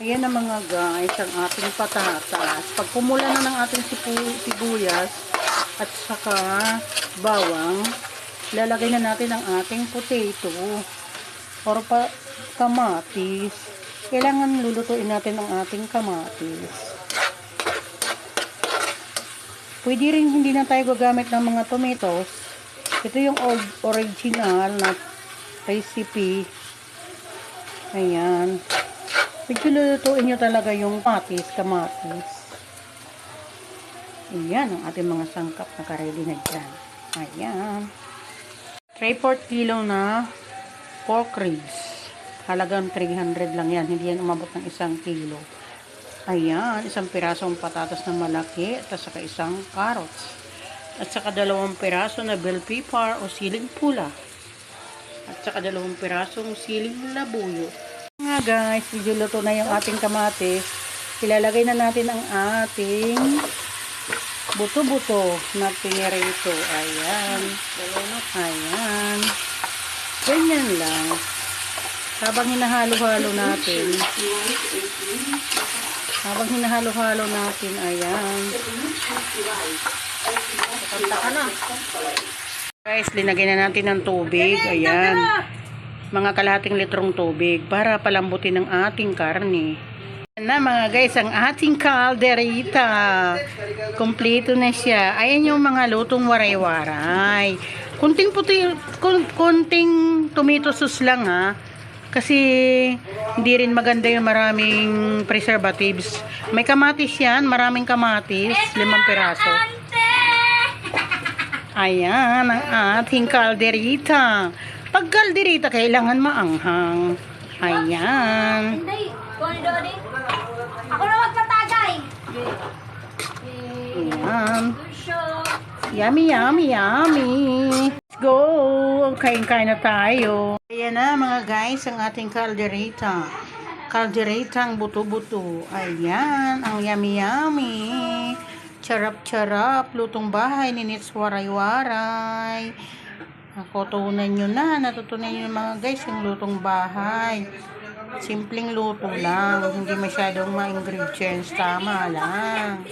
Ayan na mga guys, ang ating patatas. Pag pumula na ng ating sibuyas at saka bawang, lalagay na natin ang ating potato or kamatis. Kailangan lulutuin natin ang ating kamatis. Pwede rin hindi na tayo gagamit ng mga tomatoes. Ito yung original na recipe. Ayan. Medyo lulutuin nyo talaga yung kamatis. Ayan ang ating mga sangkap na karedy na dyan. Ayan. 3/4 kilo na pork ribs. Halagang 300 lang yan. Hindi yan umabot ng 1 kilo. Ayan. Isang pirasong patatas na malaki. At saka isang carrots. At saka 2 piraso na bell pepper o siling pula. At saka 2 pirasong siling labuyo. Nga guys, medyo luto na yung ating kamatis. Ilalagay na natin ang ating buto-buto na pinirito. Ayan. Ayan. Ganyan lang. Habang hinahalo-halo natin. Ayan. Kanta ka na. Guys, linagay na natin ng tubig. Ayan. Mga kalahating litrong tubig para palambutin ang ating karne. Ayan na mga guys, ang ating calderita. Kompleto na siya. Ayan yung mga lutong waray-waray. Kunting tomato sauce lang ha. Kasi hindi rin maganda yung maraming preservatives. May kamatis yan, maraming kamatis, 5 piraso. Ayan ang ating calderita. Pag kalderita, kailangan maanghang. Ayan. Hindi. Ako na magpatagay. Ayan. Yummy, yummy, yummy. Let's go. Kain-kain na tayo. Ayan na mga guys, ang ating calderita. Calderitang buto-buto. Ayan. Ang yummy, yummy. Charap-charap. Lutong bahay ni Nits Waray-Waray. Natutunan nyo na mga guys yung lutong bahay. Simpleng luto lang, hindi masyadong mga ingredients, tama lang.